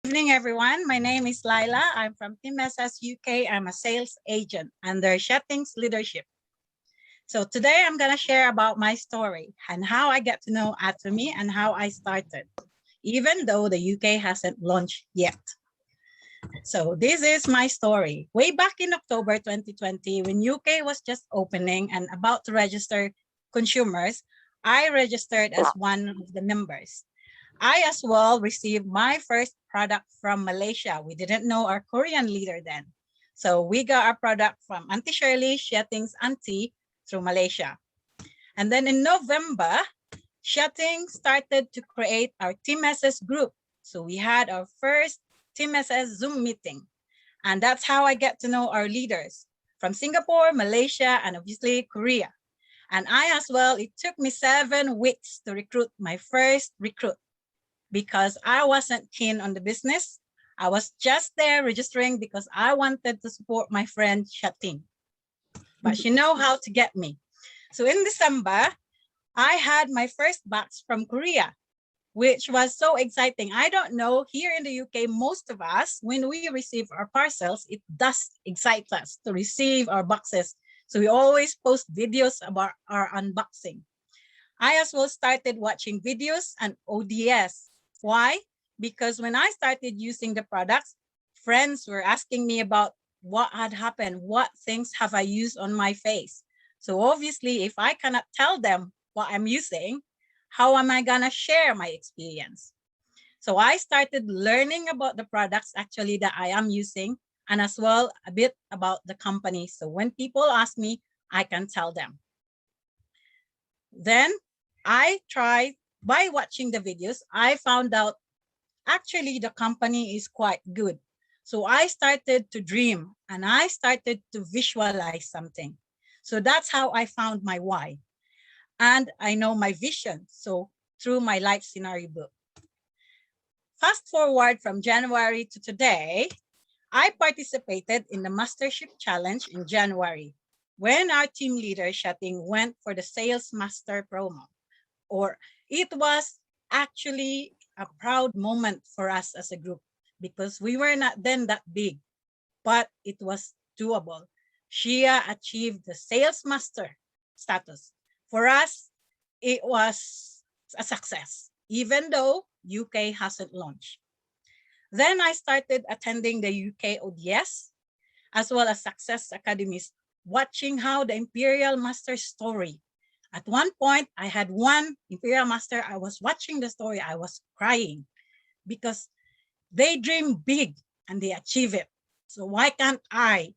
Evening, everyone. My name is Leila. I'm from TeamSSUK. I'm a sales agent under Settings Leadership. So today I'm going to share about my story and how I get to know Atomy and how I started, even though the UK hasn't launched yet. So this is my story. Way back in October 2020, when UK was just opening and about to register consumers, I registered as one of the members. I as well received my first product from Malaysia. We didn't know our Korean leader then. So we got our product from Auntie Shirley, Sheting's auntie, through Malaysia. And then in November, Sheting started to create our TeamSS group. So we had our first TeamSS Zoom meeting. And that's how I get to know our leaders from Singapore, Malaysia, and obviously Korea. And I as well, it took me 7 weeks to recruit my first recruit, because I wasn't keen on the business. I was just there registering because I wanted to support my friend Sheting. But she know how to get me. So in December, I had my first box from Korea, which was so exciting. I don't know, here in the UK, most of us, when we receive our parcels, it does excite us to receive our boxes. So we always post videos about our unboxing. I as well started watching videos and ODS. Why? Because when I started using the products, friends were asking me about what had happened, what things have I used on my face. So obviously, if I cannot tell them what I'm using, how am I gonna share my experience? So I started learning about the products actually that I am using, and as well a bit about the company. So when people ask me, I can tell them. Then I tried, by watching the videos, I found out actually the company is quite good. So I started to dream and I started to visualize something. So that's how I found my why. And I know my vision. So through my life scenario book. Fast forward from January to today, I participated in the Mastership Challenge in January when our team leader Sheting went for the Sales Master promo. Or it was actually a proud moment for us as a group because we were not then that big, but it was doable. Shia achieved the sales master status. For us, it was a success, even though UK hasn't launched. Then I started attending the UK ODS, as well as Success Academies, watching how the Imperial Master story. At one point, I had one Imperial Master, I was watching the story, I was crying because they dream big and they achieve it. So why can't I?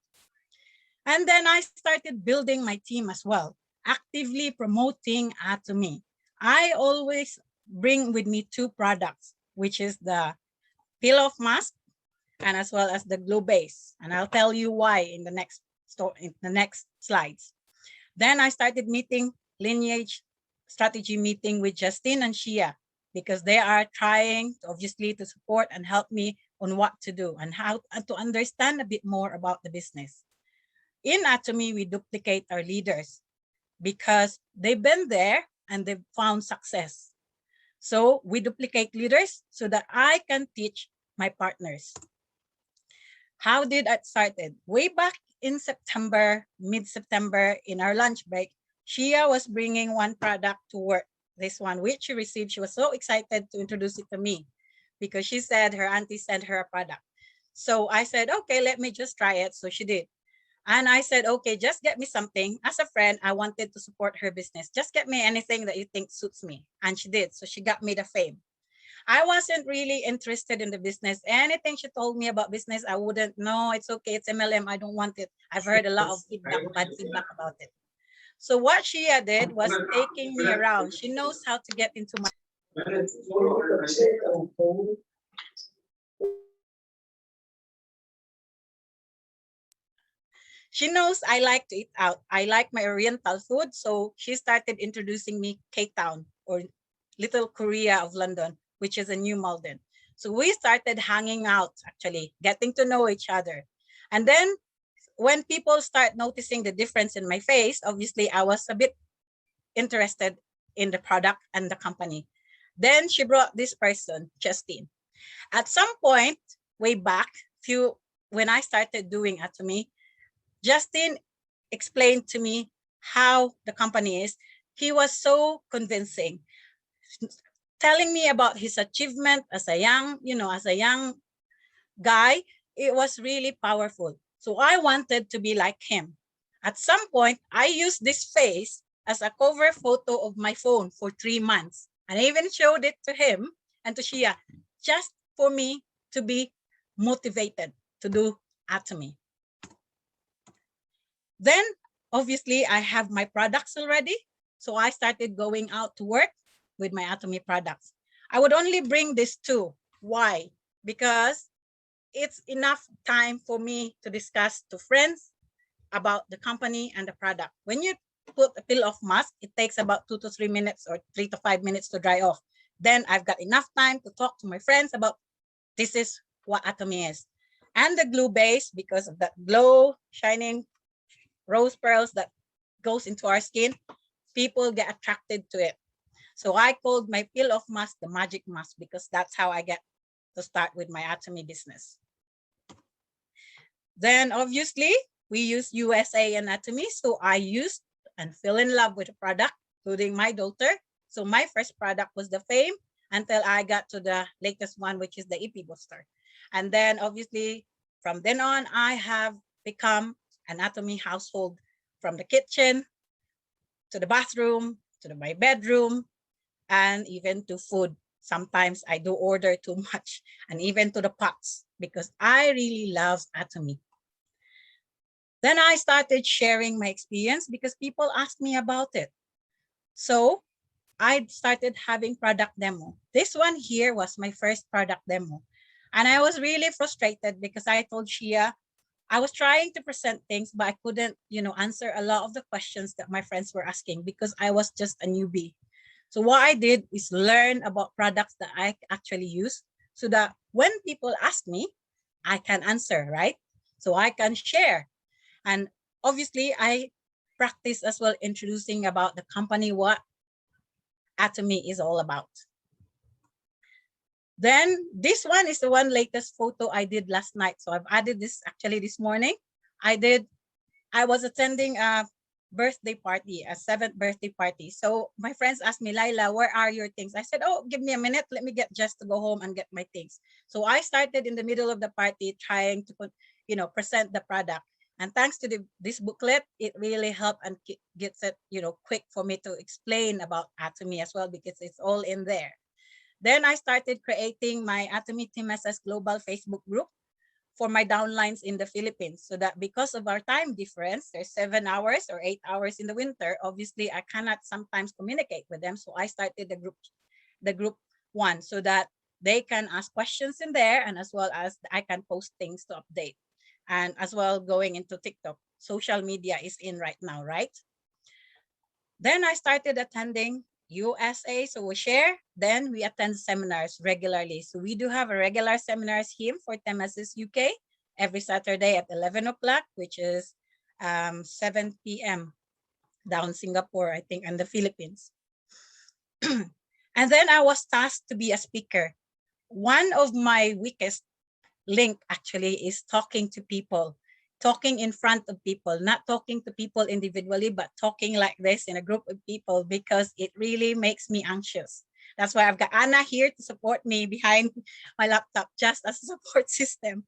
And then I started building my team as well, actively promoting Atomy. I always bring with me 2 products, which is the peel-off mask and as well as the glue base. And I'll tell you why in the next slides. Then I started meeting lineage strategy meeting with Justine and Shia, because they are trying obviously to support and help me on what to do and how to understand a bit more about the business. In Atomy, we duplicate our leaders because they've been there and they've found success. So we duplicate leaders so that I can teach my partners. How did I started? Way back in September, mid-September, in our lunch break, Shia was bringing one product to work, this one, which she received. She was so excited to introduce it to me because she said her auntie sent her a product. So I said, okay, let me just try it. So she did. And I said, okay, just get me something. As a friend, I wanted to support her business. Just get me anything that you think suits me. And she did. So she got me the fame. I wasn't really interested in the business. Anything she told me about business, I wouldn't know. It's okay. It's MLM. I don't want it. I've heard a lot of feedback, bad feedback about it. So what Shia did was taking me around. She knows how to get into my She knows I like to eat out. I like my Oriental food. So she started introducing me K-Town, or Little Korea of London, which is a new Malden. So we started hanging out, actually, getting to know each other. And then when people start noticing the difference in my face, obviously I was a bit interested in the product and the company. Then she brought this person, Justine. At some point, way back, when I started doing Atomy, Justin explained to me how the company is. He was so convincing, telling me about his achievement as a young guy. It was really powerful. So I wanted to be like him. At some point, I used this face as a cover photo of my phone for 3 months. And I even showed it to him and to Shia, just for me to be motivated to do Atomy. Then, obviously, I have my products already. So I started going out to work with my Atomy products. I would only bring this two. Why? Because it's enough time for me to discuss to friends about the company and the product. When you put a peel off mask, it takes about 2 to 3 minutes or 3 to 5 minutes to dry off. Then I've got enough time to talk to my friends about this is what Atomy is. And the glue base, because of that glow, shining rose pearls that goes into our skin, people get attracted to it. So I called my peel off mask the magic mask because that's how I get to start with my Atomy business. Then obviously we use USA Anatomy. So I used and fell in love with the product, including my daughter. So my first product was the Fame until I got to the latest one, which is the EP Booster. And then obviously from then on, I have become an Atomy household, from the kitchen to the bathroom, to my bedroom, and even to food. Sometimes I do order too much, and even to the pots, because I really love Atomy. Then I started sharing my experience because people asked me about it. So I started having product demo. This one here was my first product demo. And I was really frustrated because I told Shia, I was trying to present things, but I couldn't, answer a lot of the questions that my friends were asking because I was just a newbie. So what I did is learn about products that I actually use so that when people ask me, I can answer, right? So I can share. And obviously I practice as well introducing about the company, what Atomy is all about. Then this one is the one latest photo I did last night. So I've added this actually this morning. I was attending a birthday party, a 7th birthday party. So my friends asked me, Leila, where are your things? I said, oh, give me a minute. Let me get just to go home and get my things. So I started in the middle of the party trying to present the product. And thanks to this booklet, it really helped and gets it, quick for me to explain about Atomy as well, because it's all in there. Then I started creating my AtomyTeamSSUK global Facebook group for my downlines in the Philippines, so that because of our time difference, there's 7 hours or 8 hours in the winter, obviously I cannot sometimes communicate with them. So I started the group one, so that they can ask questions in there, and as well as I can post things to update. And as well, going into TikTok, social media is in right now, right? Then I started attending USA, so we share. Then we attend seminars regularly. So we do have a regular seminars here for AtomyTeamSSUK every Saturday at 11 o'clock, which is 7 p.m. down Singapore, I think, and the Philippines. And then I was tasked to be a speaker. One of my weakest link actually is talking to people, talking in front of people, not talking to people individually, but talking like this in a group of people, because it really makes me anxious. That's why I've got Anna here to support me behind my laptop, just as a support system,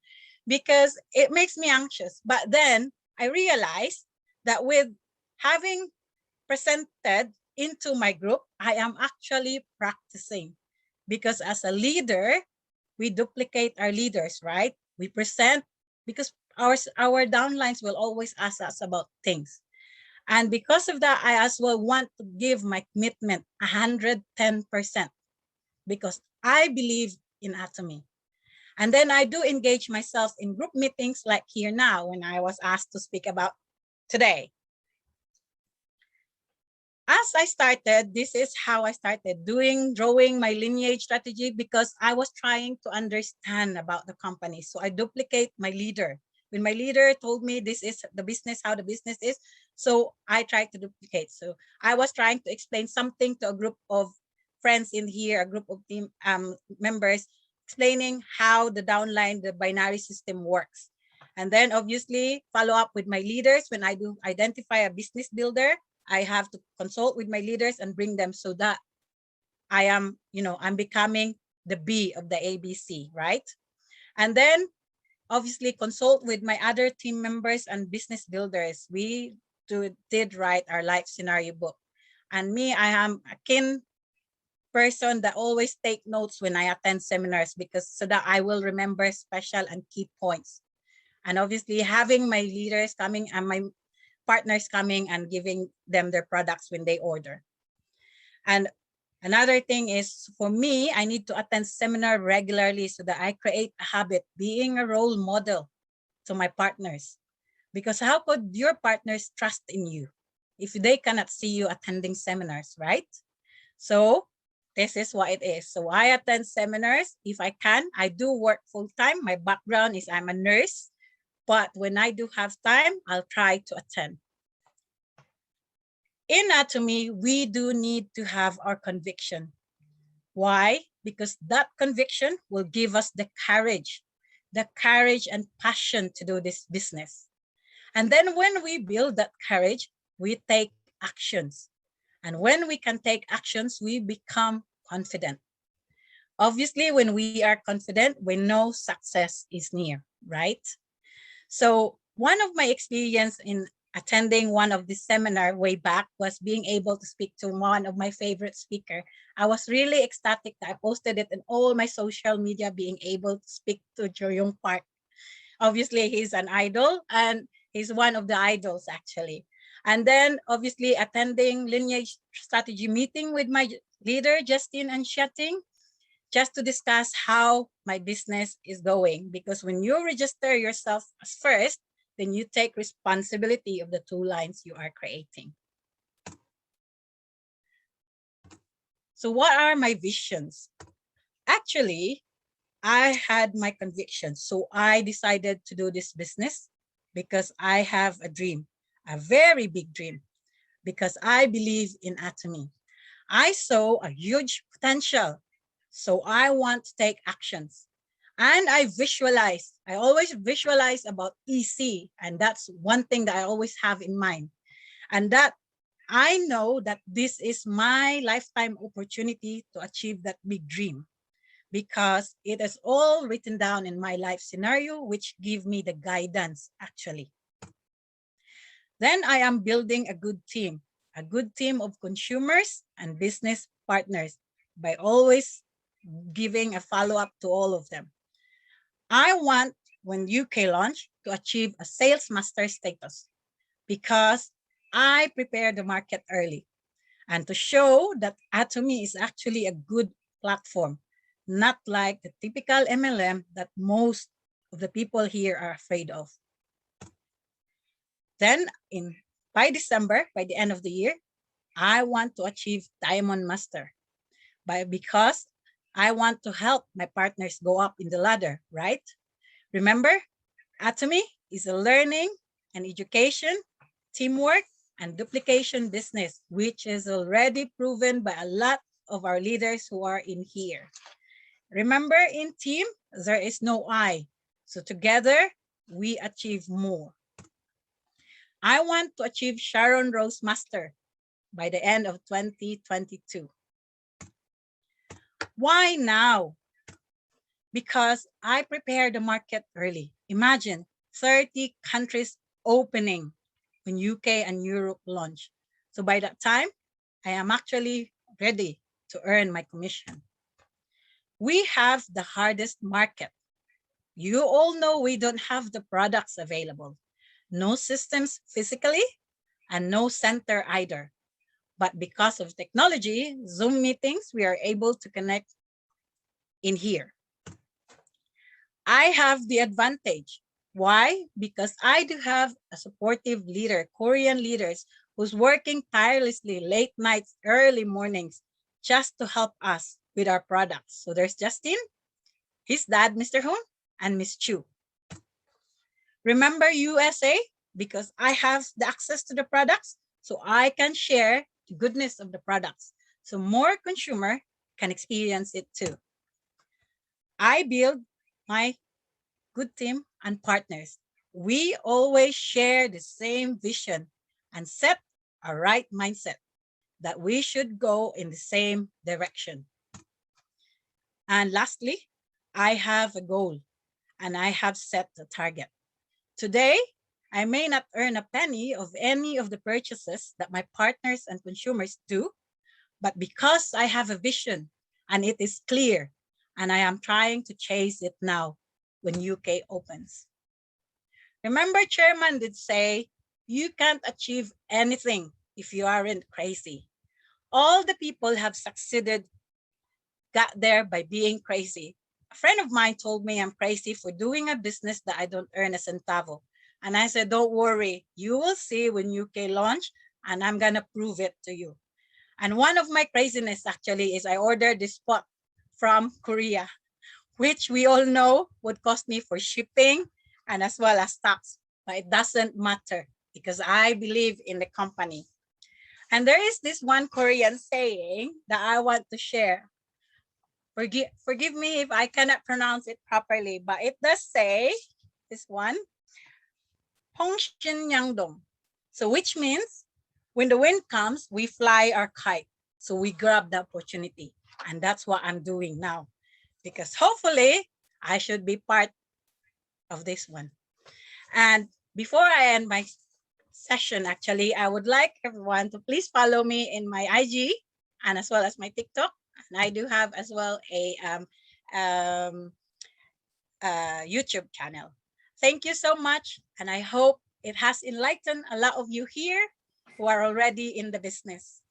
because it makes me anxious. But then I realized that with having presented into my group, I am actually practicing, because as a leader, we duplicate our leaders, right? We present, because our downlines will always ask us about things. And because of that, I as well want to give my commitment 110%, because I believe in Atomy. And then I do engage myself in group meetings like here now, when I was asked to speak about today. As I started, this is how I started drawing my lineage strategy, because I was trying to understand about the company. So I duplicate my leader. When my leader told me this is the business, how the business is, so I tried to duplicate. So I was trying to explain something to a group of friends in here, a group of team members, explaining how the downline, the binary system works. And then obviously follow up with my leaders. When I do identify a business builder, I have to consult with my leaders and bring them so that I am, I'm becoming the B of the ABC, right? And then obviously consult with my other team members and business builders. We did write our life scenario book. And me, I am a keen person that always take notes when I attend seminars because so that I will remember special and key points. And obviously having my leaders coming and my partners coming and giving them their products when they order. And another thing is for me, I need to attend seminar regularly so that I create a habit being a role model to my partners. Because how could your partners trust in you if they cannot see you attending seminars, right? So this is what it is. So I attend seminars if I can. I do work full time. My background is I'm a nurse, but when I do have time, I'll try to attend. In Atomy, we do need to have our conviction. Why? Because that conviction will give us the courage and passion to do this business. And then when we build that courage, we take actions. And when we can take actions, we become confident. Obviously, when we are confident, we know success is near, right? So one of my experience in attending one of the seminar way back was being able to speak to one of my favorite speaker. I was really ecstatic that I posted it in all my social media, being able to speak to Joyong Park. Obviously, he's an idol and he's one of the idols actually. And then obviously attending lineage strategy meeting with my leader, Justine and Shetting, just to discuss how my business is going. Because when you register yourself as first, then you take responsibility of the 2 lines you are creating. So what are my visions? Actually, I had my convictions. So I decided to do this business because I have a dream, a very big dream, because I believe in Atomy. I saw a huge potential. So I want to take actions. And I always visualize about EC. And that's one thing that I always have in mind. And that I know that this is my lifetime opportunity to achieve that big dream because it is all written down in my life scenario, which give me the guidance actually. Then I am building a good team of consumers and business partners by always giving a follow-up to all of them. I want, when UK launch, to achieve a sales master status because I prepare the market early and to show that Atomy is actually a good platform, not like the typical MLM that most of the people here are afraid of. Then by December, by the end of the year, I want to achieve Diamond Master because I want to help my partners go up in the ladder, right? Remember, Atomy is a learning and education, teamwork, and duplication business, which is already proven by a lot of our leaders who are in here. Remember, in team, there is no I. So together, we achieve more. I want to achieve Sharon Rose Master by the end of 2022. Why now? Because I prepared the market early. Imagine 30 countries opening when UK and Europe launch. So by that time, I am actually ready to earn my commission. We have the hardest market. You all know we don't have the products available. No systems physically and no center either. But because of technology, Zoom meetings, we are able to connect in here. I have the advantage. Why? Because I do have a supportive leader, Korean leaders, who's working tirelessly late nights, early mornings, just to help us with our products. So there's Justin, his dad, Mr. Hoon, and Miss Chu. Remember USA? Because I have the access to the products, so I can share the goodness of the products. So more consumer can experience it too. I build my good team and partners. We always share the same vision and set a right mindset that we should go in the same direction. And lastly, I have a goal and I have set a target. Today, I may not earn a penny of any of the purchases that my partners and consumers do, but because I have a vision and it is clear, and I am trying to chase it now when UK opens. Remember, Chairman did say, you can't achieve anything if you aren't crazy. All the people have succeeded, got there by being crazy. A friend of mine told me I'm crazy for doing a business that I don't earn a centavo. And I said, don't worry, you will see when UK launch, and I'm gonna prove it to you. And one of my craziness actually is I ordered this pot from Korea, which we all know would cost me for shipping and as well as tax. But it doesn't matter because I believe in the company. And there is this one Korean saying that I want to share. Forgive me if I cannot pronounce it properly, but it does say this one, Hongshin Yangdong. So which means when the wind comes, we fly our kite. So we grab the opportunity. And that's what I'm doing now. Because hopefully I should be part of this one. And before I end my session, actually, I would like everyone to please follow me in my IG and as well as my TikTok. And I do have as well a YouTube channel. Thank you so much. And I hope it has enlightened a lot of you here who are already in the business.